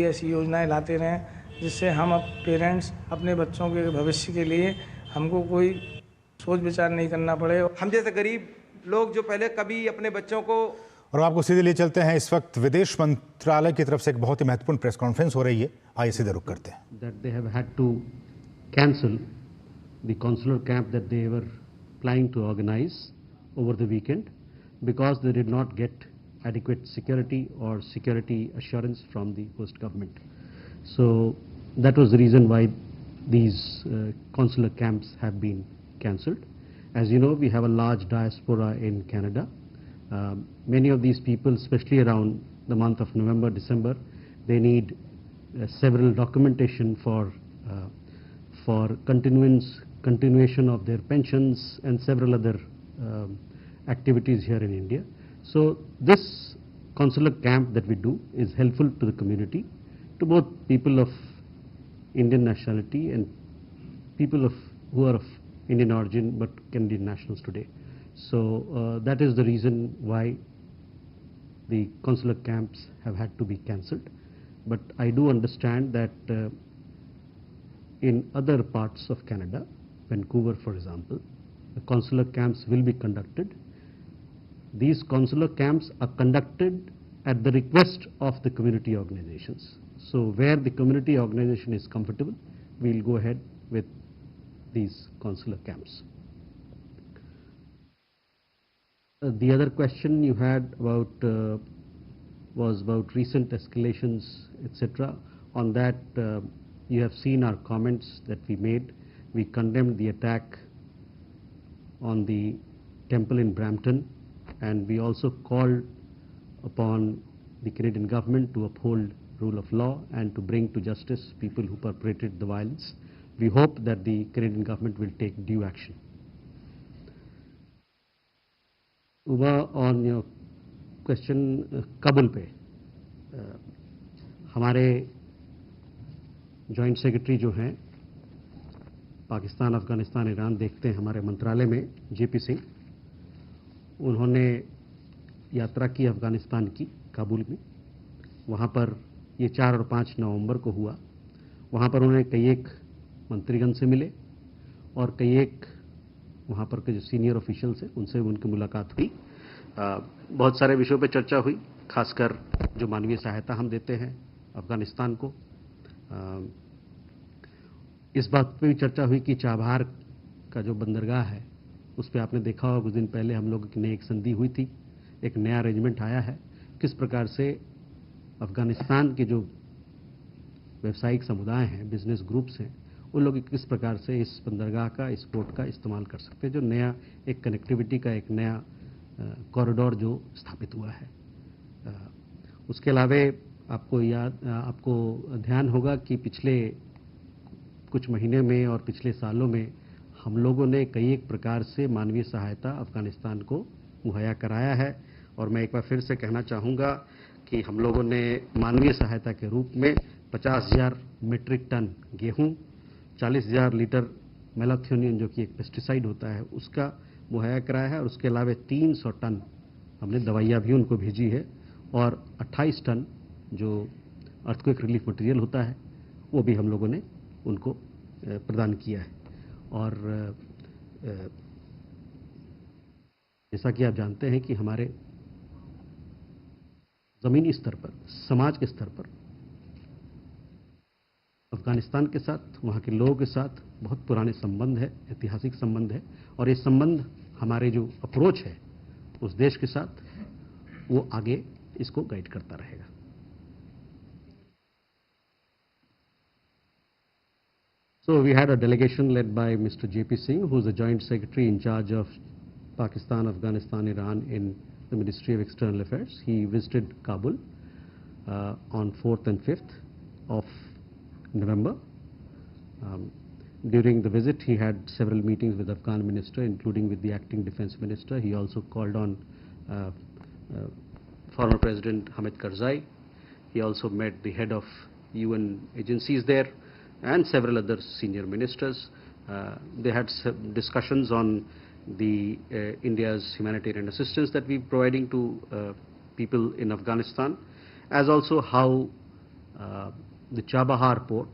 ऐसी योजनाएं लाते रहें जिससे हम अब पेरेंट्स अपने बच्चों के भविष्य के लिए हमको कोई सोच विचार नहीं करना पड़े। हम जैसे गरीब लोग जो पहले कभी अपने बच्चों को। और आपको सीधे लिए चलते हैं, इस वक्त विदेश मंत्रालय की तरफ से एक बहुत ही महत्वपूर्ण प्रेस कॉन्फ्रेंस हो रही है, आइए सीधे रुक करते हैं। That they have had to cancel the consular camp that they were planning to organize over the weekend because they did not get adequate security or security assurance from the host government. So that was the reason why these consular camps have been cancelled. As you know, we have a large diaspora in Canada. Many of these people, especially around the month of November, December, they need several documentation for continuation of their pensions and several other activities here in India. So this consular camp that we do is helpful to the community, to both people of Indian nationality and people who are of Indian origin but Canadian nationals today. So that is the reason why the consular camps have had to be cancelled. But I do understand that in other parts of Canada, Vancouver for example, the consular camps will be conducted. These consular camps are conducted at the request of the community organizations. So where the community organization is comfortable, we will go ahead with these consular camps. The other question you had about was about recent escalations, etc. On that, you have seen our comments that we made. We condemned the attack on the temple in Brampton, and we also called upon the Canadian government to uphold rule of law and to bring to justice people who perpetrated the violence. We hope that the Canadian government will take due action. Uba, on your question, Kabul पे हमारे joint secretary जो हैं Pakistan, Afghanistan, Iran देखते हैं हमारे मंत्रालय में, JP Singh, उन्होंने यात्रा की अफगानिस्तान की, काबुल में। वहाँ पर ये 4 और 5 नवंबर को हुआ। वहाँ पर उन्होंने कई एक मंत्रीगण से मिले और कई एक वहाँ पर के जो सीनियर ऑफिशियल्स हैं उनसे उनकी मुलाकात हुई। बहुत सारे विषयों पर चर्चा हुई, खासकर जो मानवीय सहायता हम देते हैं अफगानिस्तान को। इस बात पे भी चर्चा हुई कि चाबहार का जो बंदरगाह है उस पर आपने देखा होगा कुछ दिन पहले हम लोग ने एक संधि हुई थी, एक नया अरेंजमेंट आया है, किस प्रकार से अफगानिस्तान के जो व्यावसायिक समुदाय हैं, बिजनेस ग्रुप्स हैं, उन लोग किस प्रकार से इस बंदरगाह का, इस पोर्ट का इस्तेमाल कर सकते हैं। जो नया एक कनेक्टिविटी का एक नया कॉरिडोर जो स्थापित हुआ है। उसके अलावा आपको ध्यान होगा कि पिछले कुछ महीने में और पिछले सालों में हम लोगों ने कई एक प्रकार से मानवीय सहायता अफगानिस्तान को मुहैया कराया है। और मैं एक बार फिर से कहना चाहूँगा कि हम लोगों ने मानवीय सहायता के रूप में 50,000 मीट्रिक टन गेहूं, 40,000 लीटर मेलाथ्योनिन जो कि एक पेस्टिसाइड होता है उसका मुहैया कराया है। और उसके अलावा 300 टन हमने दवाइयाँ भी उनको भेजी है और 28 टन जो अर्थक्वेक रिलीफ मटेरियल होता है वो भी हम लोगों ने उनको प्रदान किया है। और जैसा कि आप जानते हैं कि हमारे ज़मीनी स्तर पर, समाज के स्तर पर अफगानिस्तान के साथ, वहाँ के लोगों के साथ बहुत पुराने संबंध है, ऐतिहासिक संबंध है। और ये संबंध हमारे जो अप्रोच है उस देश के साथ वो आगे इसको गाइड करता रहेगा। So we had a delegation led by Mr. J.P. Singh, who is the Joint Secretary in charge of Pakistan, Afghanistan, Iran in the Ministry of External Affairs. He visited Kabul on 4th and 5th of November. During the visit, he had several meetings with the Afghan minister, including with the acting defense minister. He also called on former President Hamid Karzai. He also met the head of UN agencies there and several other senior ministers. They had some discussions on the India's humanitarian assistance that we're providing to people in Afghanistan, as also how the Chabahar port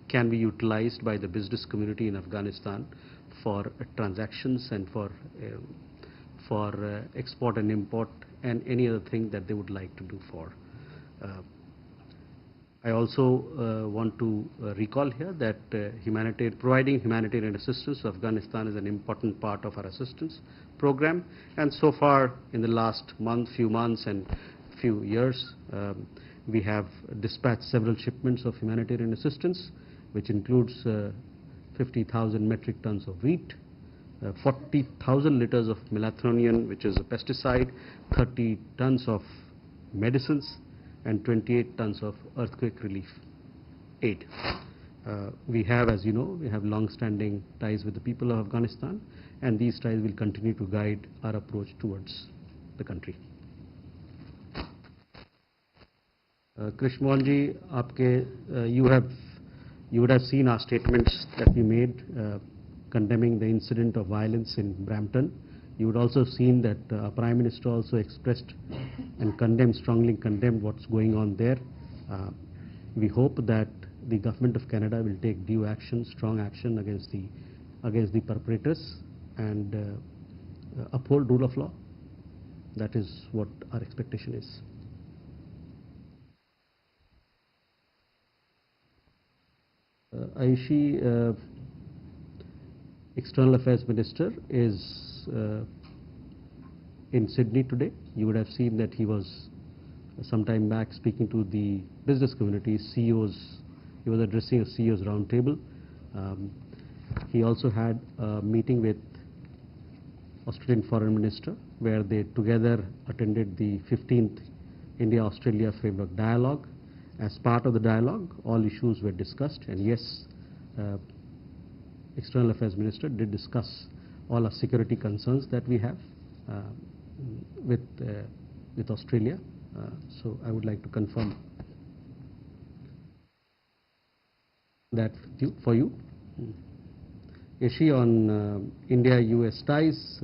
can be utilized by the business community in Afghanistan for transactions and for export and import and any other thing that they would like to do for. I also want to recall here that providing humanitarian assistance to Afghanistan is an important part of our assistance program, and so far in the last few months and few years, we have dispatched several shipments of humanitarian assistance, which includes 50,000 metric tons of wheat, 40,000 liters of melathronium, which is a pesticide, 30 tons of medicines, and 28 tons of earthquake relief aid. We have, as you know, we have long-standing ties with the people of Afghanistan, and these ties will continue to guide our approach towards the country. Krishmohan ji, you would have seen our statements that we made condemning the incident of violence in Brampton. You would also have seen that our Prime Minister also expressed and strongly condemned what's going on there. We hope that the Government of Canada will take due action, strong action against the perpetrators and uphold rule of law. That is what our expectation is. Aishi, External Affairs Minister, is in Sydney today. You would have seen that he was some time back speaking to the business community, CEOs. He was addressing a CEOs roundtable. He also had a meeting with Australian Foreign Minister, where they together attended the 15th India-Australia Framework Dialogue. As part of the dialogue, all issues were discussed, and yes, External Affairs Minister did discuss all our security concerns that we have with Australia. So I would like to confirm that for you. Ishi, on India-US ties,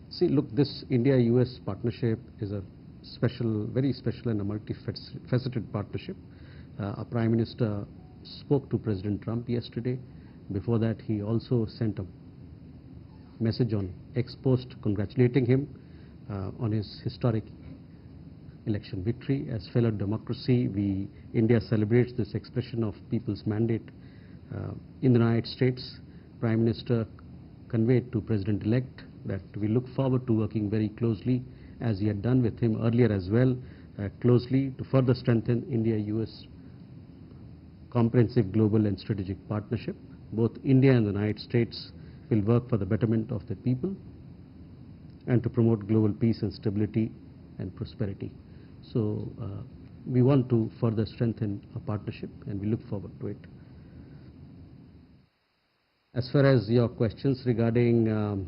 see, look, this India-US partnership is a very special and a multifaceted partnership. Our Prime Minister spoke to President Trump yesterday. Before that, he also sent a message on X post congratulating him on his historic election victory. As fellow democracy, India celebrates this expression of people's mandate in the United States. Prime Minister conveyed to President-elect that we look forward to working very closely, as he had done with him earlier as well, closely to further strengthen India-US comprehensive global and strategic partnership. Both India and the United States will work for the betterment of the people and to promote global peace and stability and prosperity. So we want to further strengthen our partnership, and we look forward to it. As far as your questions regarding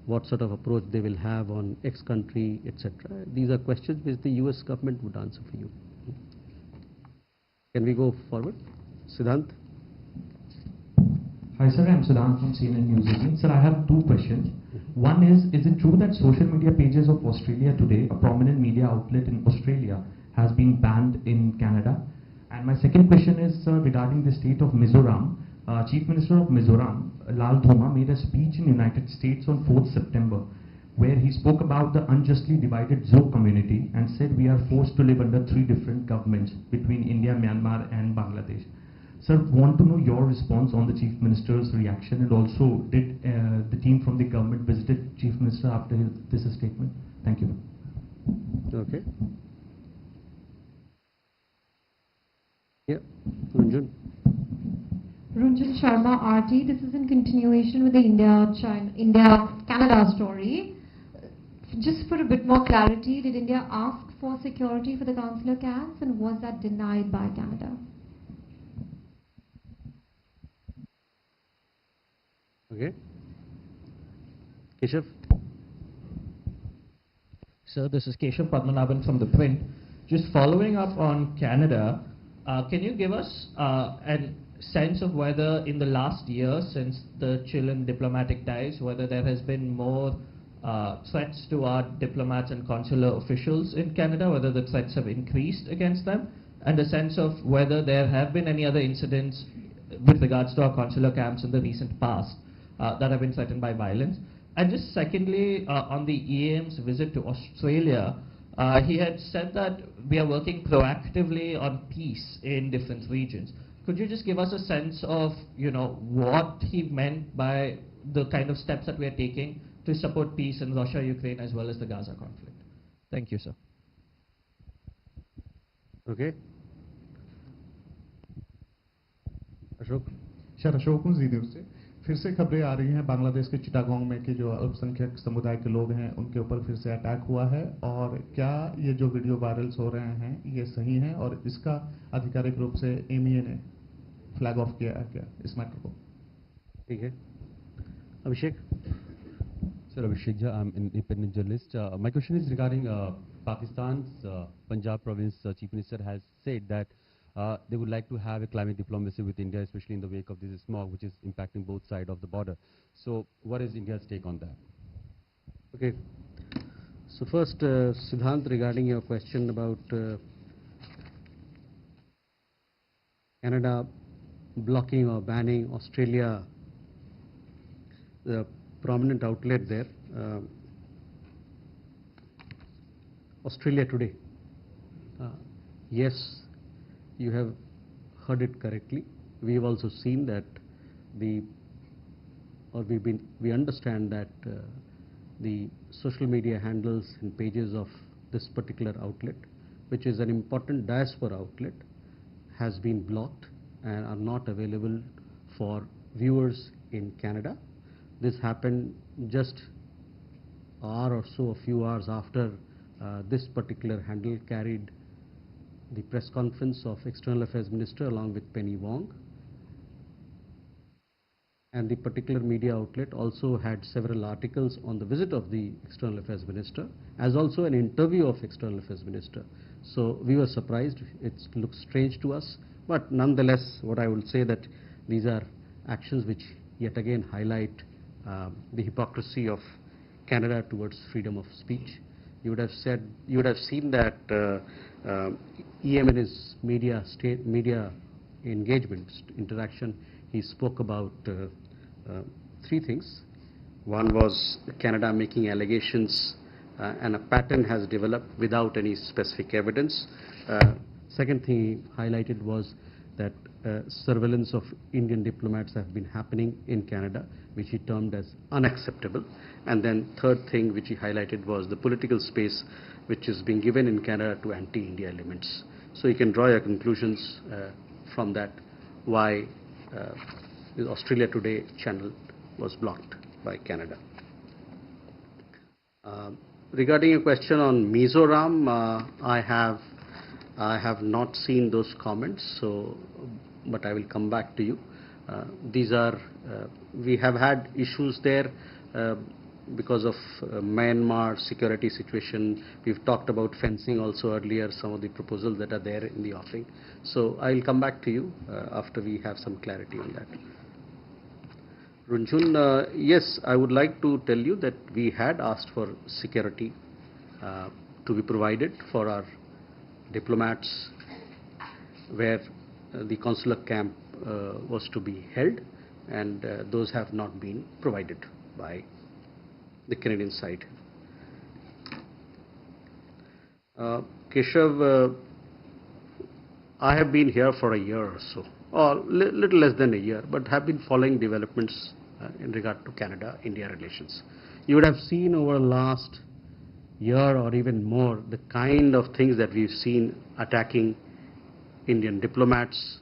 what sort of approach they will have on X country, etc., these are questions which the US government would answer for you. Can we go forward? Siddhant? Hi sir, I'm Siddhant from CNN News 18. Sir, I have two questions. One is it true that social media pages of Australia Today, a prominent media outlet in Australia, has been banned in Canada? And my second question is, sir, regarding the state of Mizoram. Chief Minister of Mizoram, Lal Thoma, made a speech in the United States on 4th September, where he spoke about the unjustly divided Zoe community and said we are forced to live under 3 different governments between India, Myanmar and Bangladesh. Sir, want to know your response on the Chief Minister's reaction, and also did the team from the government visited Chief Minister after this statement? Thank you. Okay. Yeah, Ranjan. Ranjan Sharma, RT. This is in continuation with the India-Canada story. Just for a bit more clarity, did India ask for security for the consular camps, and was that denied by Canada? Okay. Keshav? Sir, this is Keshav Padmanabhan from The Print. Just following up on Canada, can you give us a sense of whether in the last year, since the Chilean diplomatic ties, whether there has been more threats to our diplomats and consular officials in Canada, whether the threats have increased against them, and a sense of whether there have been any other incidents with regards to our consular camps in the recent past that have been threatened by violence. And just secondly, on the EAM's visit to Australia, he had said that we are working proactively on peace in different regions. Could you just give us a sense of, what he meant by the kind of steps that we are taking to support peace in Russia, Ukraine, as well as the Gaza conflict? Thank you, sir. Okay. Ashok sir, Ashok हूँ जी news से। फिर से खबरें आ रही हैं बांग्लादेश के चिटागोंग में कि जो अल्पसंख्यक समुदाय के लोग हैं उनके ऊपर फिर से अटैक हुआ है, और क्या ये जो वीडियो वायरल्स हो रहे हैं ये सही हैं, और इसका आधिकारिक रूप से MEA ने फ्लैग ऑफ किया है क्या इस मैटर को? ठीक है, अभिषेक. Sir, Abhishek Jha, I'm an independent journalist. My question is regarding Pakistan's Punjab province chief minister has said that they would like to have a climate diplomacy with India, especially in the wake of this smog, which is impacting both sides of the border. So, what is India's take on that? Okay. So first, Siddhant, regarding your question about Canada blocking or banning Australia, the prominent outlet there, Australia Today. Yes, you have heard it correctly. We have also seen that we understand that the social media handles and pages of this particular outlet, which is an important diaspora outlet, has been blocked and are not available for viewers in Canada. This happened just a few hours after this particular handle carried the press conference of External Affairs Minister along with Penny Wong. And the particular media outlet also had several articles on the visit of the External Affairs Minister, as also an interview of External Affairs Minister. So we were surprised. It looks strange to us, but nonetheless, what I would say that these are actions which yet again highlight the hypocrisy of Canada towards freedom of speech. You would have seen that EM in his media engagement interaction, he spoke about three things. One was Canada making allegations and a pattern has developed without any specific evidence. Second thing he highlighted was that surveillance of Indian diplomats have been happening in Canada, which he termed as unacceptable. And then third thing which he highlighted was the political space which is being given in Canada to anti-India elements. So you can draw your conclusions from that why the Australia Today channel was blocked by Canada. Regarding a question on Mizoram, I have not seen those comments, but I will come back to you. We have had issues there because of Myanmar security situation. We've talked about fencing also earlier, some of the proposals that are there in the offing. So I'll come back to you after we have some clarity on that. Runjhun, yes, I would like to tell you that we had asked for security to be provided for our diplomats where the consular camp was to be held, and those have not been provided by the Canadian side. Keshav, I have been here for a year or so, or little less than a year, but have been following developments in regard to Canada-India relations. You would have seen over the last year or even more the kind of things that we've seen attacking Indian diplomats,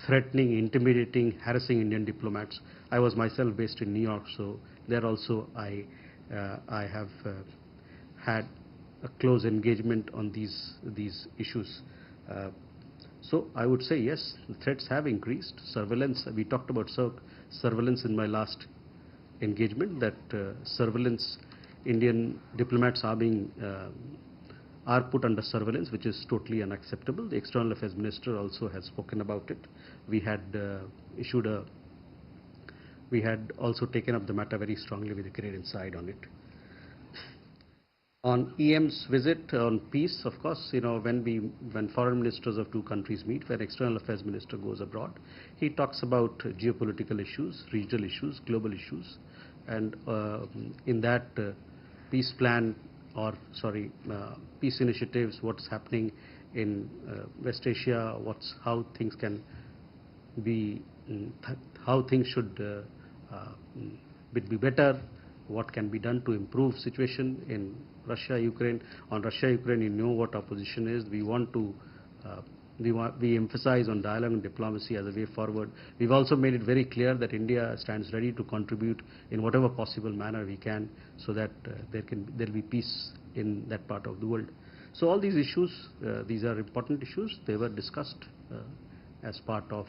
threatening, intimidating, harassing Indian diplomats. I was myself based in New York, so there also I have had a close engagement on these issues. So I would say yes, the threats have increased. Surveillance, we talked about surveillance in my last engagement, that surveillance, Indian diplomats are put under surveillance, which is totally unacceptable. The External Affairs Minister also has spoken about it. We had also taken up the matter very strongly with the Canadian side on it. On EM's visit on peace, of course, when foreign ministers of two countries meet, when external affairs minister goes abroad, he talks about geopolitical issues, regional issues, global issues, and in that peace plan peace initiatives, what's happening in West Asia, how things can be, how things should be better, what can be done to improve situation in Russia, Ukraine. On Russia, Ukraine, you know what our position is. We want to, we emphasize on dialogue and diplomacy as a way forward. We've also made it very clear that India stands ready to contribute in whatever possible manner we can, so that there'll be peace in that part of the world. So all these issues, these are important issues. They were discussed as part of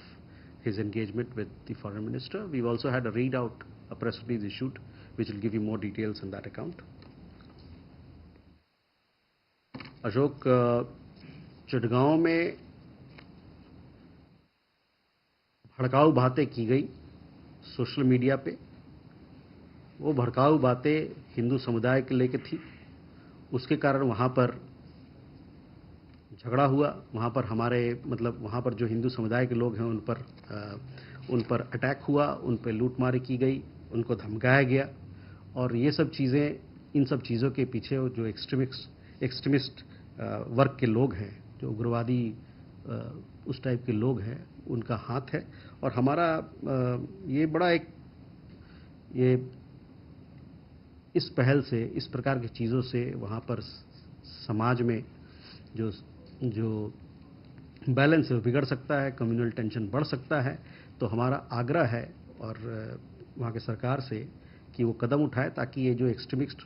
his engagement with the foreign minister. We've also had a press release issued, which will give you more details on that account. Ashok, Chittagong में भड़काऊ बातें की गई social media पे। वो भड़काऊ बातें हिंदू समुदाय के लेके थी, उसके कारण वहाँ पर झगड़ा हुआ। वहाँ पर वहाँ पर जो हिंदू समुदाय के लोग हैं उन पर अटैक हुआ, उन पर लूटमारी की गई, उनको धमकाया गया। और ये सब चीज़ें, इन सब चीज़ों के पीछे जो एक्सट्रीमिस्ट वर्ग के लोग हैं, जो उग्रवादी उस टाइप के लोग हैं, उनका हाथ है। और हमारा ये बड़ा इस पहल से, इस प्रकार की चीज़ों से वहाँ पर समाज में जो बैलेंस है वो बिगड़ सकता है, कम्युनल टेंशन बढ़ सकता है। तो हमारा आग्रह है और वहाँ के सरकार से कि वो कदम उठाए ताकि ये जो एक्सट्रीमिस्ट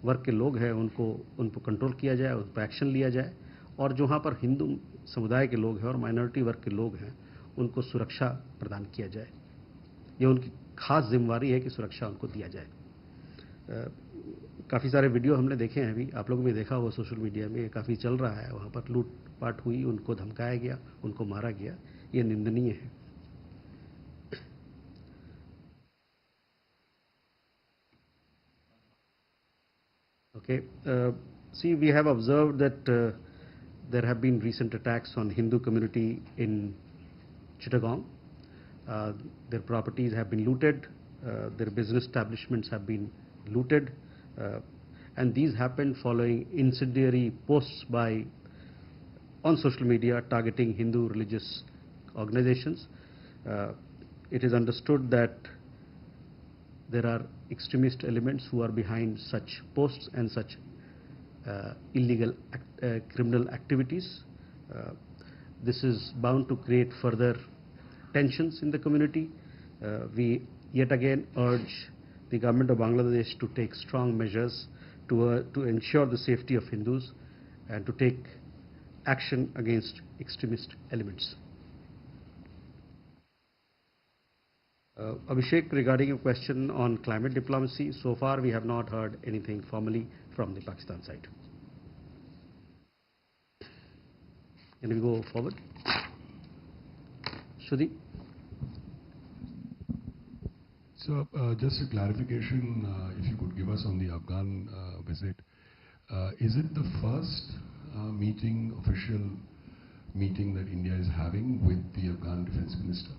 वर्ग के लोग हैं उनको कंट्रोल किया जाए, उन पर एक्शन लिया जाए। और जो वहाँ पर हिंदू समुदाय के लोग हैं और माइनॉरिटी वर्ग के लोग हैं उनको सुरक्षा प्रदान किया जाए। ये उनकी खास जिम्मेवारी है कि सुरक्षा उनको दिया जाए। काफ़ी सारे वीडियो हमने देखे हैं, अभी आप लोगों ने देखा हुआ सोशल मीडिया में, काफ़ी चल रहा है। वहाँ पर लूटपाट हुई, उनको धमकाया गया, उनको मारा गया, ये निंदनीय है। Okay, see, we have observed that there have been recent attacks on Hindu community in Chittagong. Their properties have been looted, their business establishments have been looted, and these happened following incendiary posts on social media targeting Hindu religious organizations. It is understood that there are extremist elements who are behind such posts and such illegal criminal activities. This is bound to create further tensions in the community. We yet again urge the government of Bangladesh to take strong measures to ensure the safety of Hindus and to take action against extremist elements. Abhishek, regarding your question on climate diplomacy, so far we have not heard anything formally from the Pakistan side. Can we go forward? Shruti? So, just a clarification, if you could give us on the Afghan visit. Is it the first official meeting that India is having with the Afghan defense minister?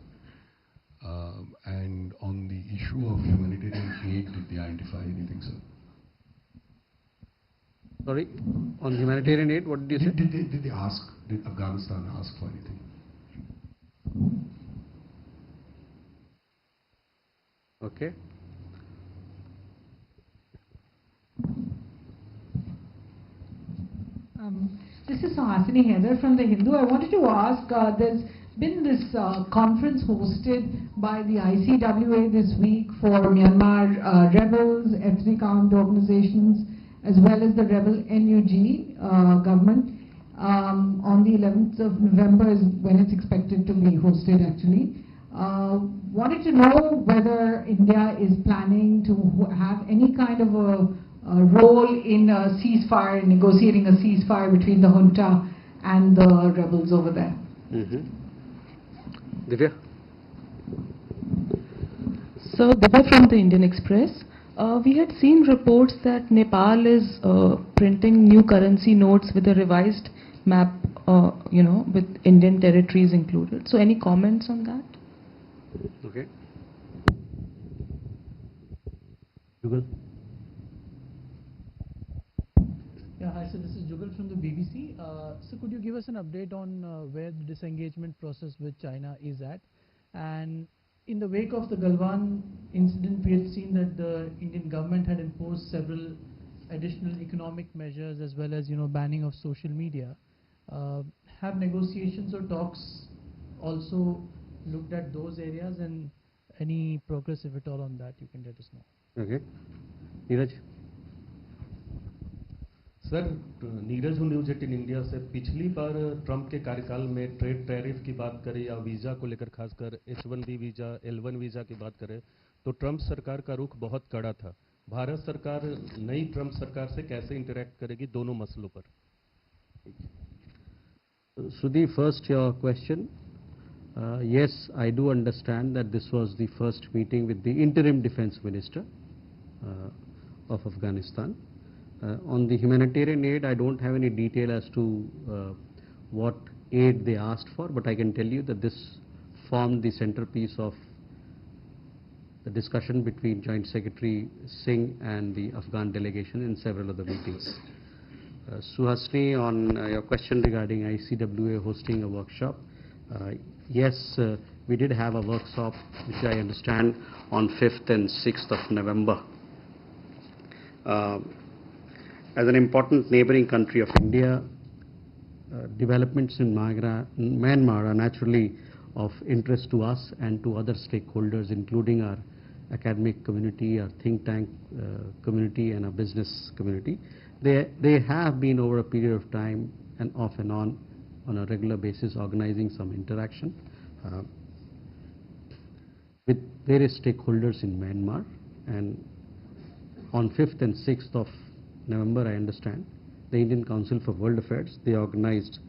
And on the issue of humanitarian aid, did they identify anything, sir? Sorry, on humanitarian aid, what did you say? Did Afghanistan ask for anything? Okay. This is Suhasini Heather from The Hindu. I wanted to ask, there's been this conference hosted by the ICWA this week for Myanmar rebels, ethnic armed organizations, as well as the rebel NUG government. On the 11th of November is when it's expected to be hosted, actually. Wanted to know whether India is planning to have any kind of a role in a ceasefire, negotiating a ceasefire between the junta and the rebels over there. Divya? So, Divya from the Indian Express. We had seen reports that Nepal is printing new currency notes with a revised map, with Indian territories included. So any comments on that? Okay. Jugal. Yeah, hi, so this is Jugal from the BBC. So could you give us an update on where the disengagement process with China is at? And in the wake of the Galwan incident, we had seen that the Indian government had imposed several additional economic measures as well as, banning of social media. Have negotiations or talks also looked at those areas, and any progress, if at all, on that, you can let us know. Okay. Neeraj. Sir, Neeraj हूँ news 18 India से। पिछली बार Trump के कार्यकाल में trade tariff की बात करें या वीज़ा को लेकर खासकर H1B वीज़ा, L1 वीज़ा की बात करें तो ट्रंप सरकार का रुख बहुत कड़ा था। भारत सरकार नई ट्रंप सरकार से कैसे इंटरेक्ट करेगी दोनों मसलों पर? Sudhi, first your question. Yes, I do understand that this was the first meeting with the interim defense minister of Afghanistan. On the humanitarian aid, I don't have any detail as to what aid they asked for, but I can tell you that this formed the centerpiece of the discussion between Joint Secretary Singh and the Afghan delegation in several other meetings. Suhasini, on your question regarding ICWA hosting a workshop, yes, we did have a workshop, which I understand, on 5th and 6th of November. As an important neighboring country of India, developments in Myanmar are naturally of interest to us and to other stakeholders, including our academic community, our think tank community, and our business community. They have been, over a period of time and off and on a regular basis, organizing some interaction with various stakeholders in Myanmar. And on 5th and 6th of November, I understand, the Indian Council for World Affairs, they organized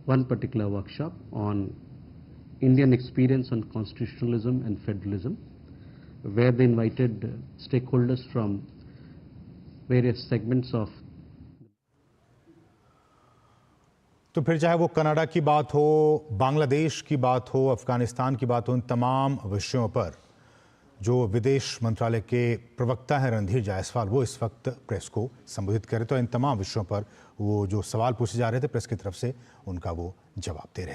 one particular workshop on Indian experience on constitutionalism and federalism, where they invited stakeholders from various segments of. तो फिर चाहे वो Canada की बात हो, बांग्लादेश की बात हो, अफगानिस्तान की बात हो, इन तमाम विषयों पर जो विदेश मंत्रालय के प्रवक्ता हैं रणधीर जायसवाल, वो इस वक्त प्रेस को संबोधित कर रहे थे। तो इन तमाम विषयों पर वो जो सवाल पूछे जा रहे थे प्रेस की तरफ से, उनका वो जवाब दे रहे थे।